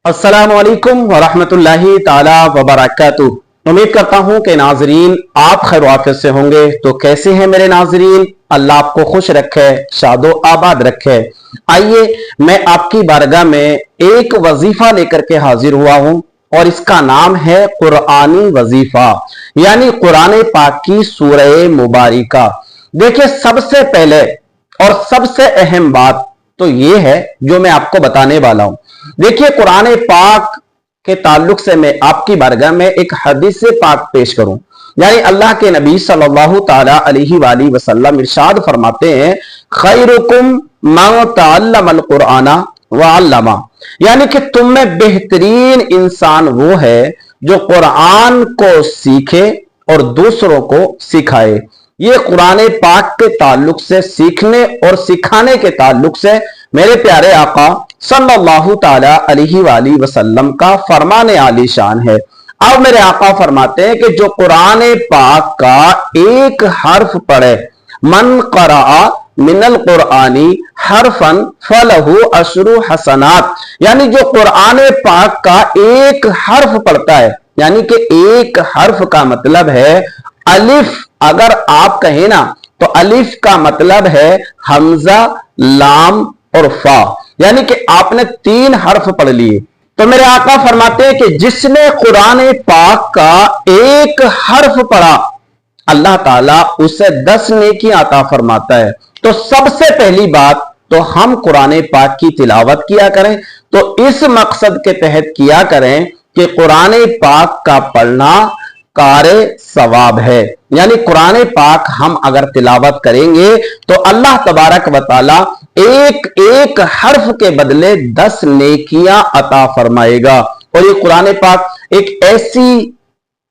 अस्सलामु अलैकुम वरहमतुल्लाहि ताला वबरकातुहू। उम्मीद करता हूं कि नाजरीन आप खैर आफियत से होंगे। तो कैसे हैं मेरे नाजरीन? अल्लाह आपको खुश रखे, शादो आबाद रखे। आइए मैं आपकी बारगाह में एक वजीफा लेकर के हाजिर हुआ हूं और इसका नाम है कुरानी वजीफा, यानी कुरान पाक की सूरह मुबारिका। देखिए, सबसे पहले और सबसे अहम बात तो ये है जो मैं आपको बताने वाला हूं। देखिए, कुरान पाक के ताल्लुक से मैं आपकी बारगाह में एक हदीस पाक पेश करूं। यानी अल्लाह के नबी सल्लल्लाहु ताला अलैहि वसल्लम इरशाद फरमाते हैं, खैरुकुम मन तअल्लमल कुराना व अल्लमा। यानी कि तुम में बेहतरीन इंसान वो है जो कुरान को सीखे और दूसरों को सिखाए। ये कुरान पाक के ताल्लुक से, सीखने और सिखाने के ताल्लुक से मेरे प्यारे आका सल्लल्लाहु ताला अलैहि वसल्लम का फरमाने आली शान है। अब मेरे आका फरमाते हैं कि जो कुरान पाक का एक हर्फ पढ़े, मन क़रा मिनल कुरानी हरफन फलहु अशरु हसनात। यानी जो कुरान पाक का एक हर्फ पढ़ता है, यानी कि एक हर्फ का मतलब है अलिफ। अगर आप कहें ना तो अलिफ का मतलब है हमजा, लाम और फा, यानी कि आपने 3 हर्फ पढ़ लिए। तो मेरे आका फरमाते हैं कि जिसने कुरान पाक का एक हर्फ पढ़ा, अल्लाह ताला उसे 10 नेकी अता फरमाता है। तो सबसे पहली बात तो हम कुरान पाक की तिलावत किया करें, तो इस मकसद के तहत किया करें कि कुरान पाक का पढ़ना कारे सवाब है। यानी कुरान पाक हम अगर तिलावत करेंगे तो अल्लाह तबारक व तआला एक एक हर्फ के बदले 10 नेकियां अता फरमाएगा। और ये कुरान पाक एक ऐसी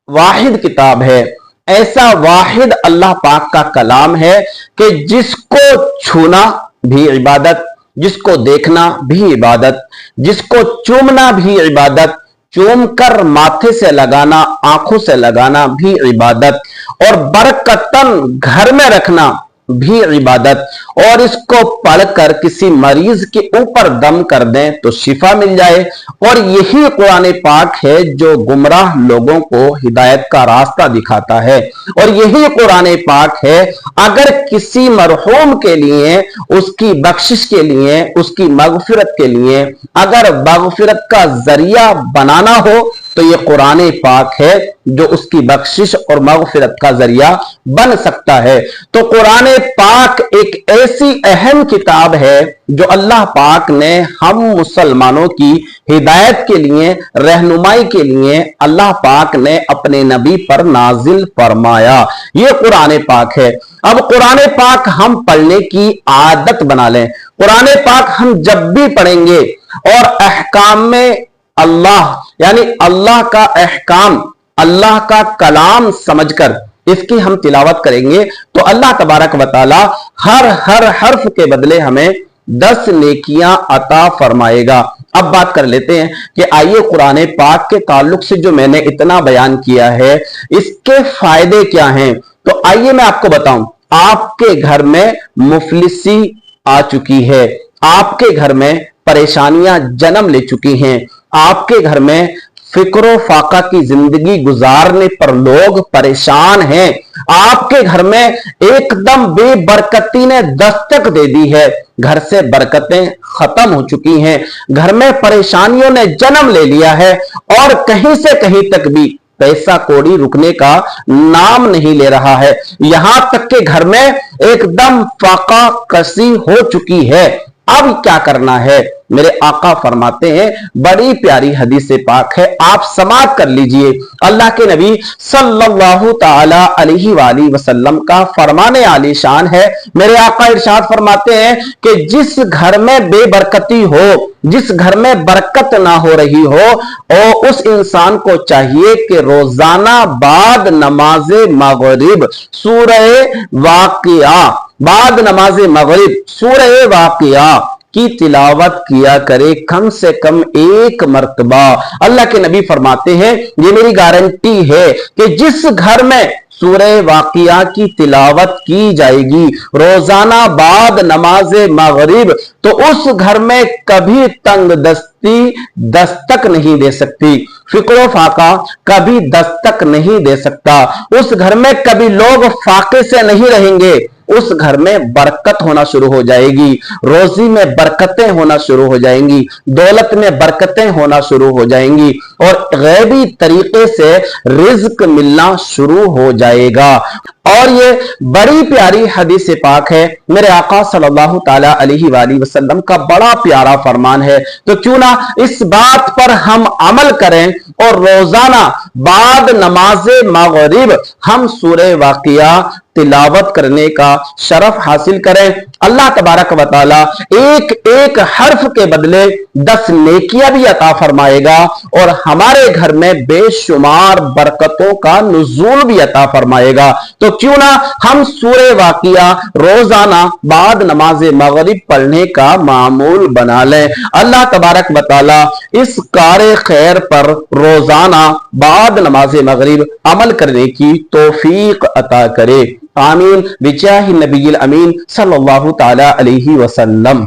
वाहिद किताब है, ऐसा वाहिद अल्लाह पाक का कलाम है कि जिसको छूना भी इबादत, जिसको देखना भी इबादत, जिसको चूमना भी इबादत, चूम कर माथे से लगाना, आंखों से लगाना भी इबादत, और बरकतन घर में रखना भी इबादत। और इसको पढ़कर किसी मरीज के ऊपर दम कर दें तो शिफा मिल जाए। और यही कुरान पाक है जो गुमराह लोगों को हिदायत का रास्ता दिखाता है। और यही कुरान पाक है अगर किसी मरहूम के लिए, उसकी बख्शिश के लिए, उसकी मगफिरत के लिए अगर मगफिरत का जरिया बनाना हो तो ये कुरान पाक है जो उसकी बख्शिश और मगफिरत का जरिया बन सकता है। तो कुरान पाक एक ऐसी अहम किताब है जो अल्लाह पाक ने हम मुसलमानों की हिदायत के लिए, रहनुमाई के लिए अल्लाह पाक ने अपने नबी पर नाजिल फरमाया। ये कुरान पाक है। अब कुरान पाक हम पढ़ने की आदत बना लें। कुरान पाक हम जब भी पढ़ेंगे और अहकाम में अल्लाह, यानी अल्लाह का अहकाम, अल्लाह का कलाम समझकर इसकी हम तिलावत करेंगे तो अल्लाह तबारक व तआला हर हर्फ के बदले हमें 10 नेकियां अता फरमाएगा। अब बात कर लेते हैं कि आइए कुरान पाक के ताल्लुक से जो मैंने इतना बयान किया है इसके फायदे क्या हैं। तो आइए मैं आपको बताऊं। आपके घर में मुफलिसी आ चुकी है, आपके घर में परेशानियां जन्म ले चुकी हैं, आपके घर में फिक्रो फाका की जिंदगी गुजारने पर लोग परेशान हैं, आपके घर में एकदम बेबरकती ने दस्तक दे दी है, घर से बरकतें खत्म हो चुकी हैं, घर में परेशानियों ने जन्म ले लिया है और कहीं से कहीं तक भी पैसा कौड़ी रुकने का नाम नहीं ले रहा है। यहां तक के घर में एकदम फाका कसी हो चुकी है। अब क्या करना है? मेरे आका फरमाते हैं, बड़ी प्यारी हदीस पाक है, आप समाअत कर लीजिए। अल्लाह के नबी सल्लल्लाहु ताला अलैहि वसल्लम का फरमाने आली शान है। मेरे आका इरशाद फरमाते हैं कि जिस घर में बेबरकती हो, जिस घर में बरकत ना हो रही हो, और उस इंसान को चाहिए कि रोजाना बाद नमाज मगरिब सूरह वाक़िया, बाद नमाज मगरिब सूरह वाक़िया کی تلاوت کیا کرے کم سے کم ایک مرتبہ۔ اللہ کے نبی فرماتے ہیں یہ میری گارنٹی ہے کہ جس گھر میں سورہ واقعہ کی تلاوت کی جائے گی روزانہ بعد نماز مغرب تو اس گھر میں کبھی تنگ دستی دستک نہیں دے سکتی، فقر و فاقہ کبھی دستک نہیں دے سکتا، اس گھر میں کبھی لوگ فاقے سے نہیں رہیں گے، اس گھر میں برکت ہونا شروع ہو جائے گی، روزی میں برکتیں ہونا شروع ہو جائیں گی، دولت میں برکتیں ہونا شروع ہو جائیں گی اور غیبی طریقے سے رزق ملنا شروع ہو جائے گا۔ اور یہ بڑی پیاری حدیث پاک ہے، میرے آقا صلی اللہ تعالی علیہ وآلہ وسلم کا بڑا پیارا فرمان ہے، تو کیوں نہ اس بات پر ہم عمل کریں اور روزانہ بعد نماز مغرب ہم سورہ واقعہ تلاوت کرنے کا شرف حاصل کریں۔ اللہ تبارک و تعالی ایک ایک حرف کے بدلے 10 نیکیاں بھی عطا فرمائے گا اور ہمارے گھر میں بے شمار برکتوں کا نزول بھی عطا فرمائے گا۔ تو کیوں نہ ہم سورہ واقعہ روزانہ بعد نماز مغرب پڑھنے کا معمول بنا لیں۔ اللہ تبارک و تعالی اس کار خیر پر روزانہ بعد نماز مغرب عمل کرنے کی توفیق عطا کرے، آمین بجاہ النبی الامین صلی اللہ تعالی علیہ وسلم۔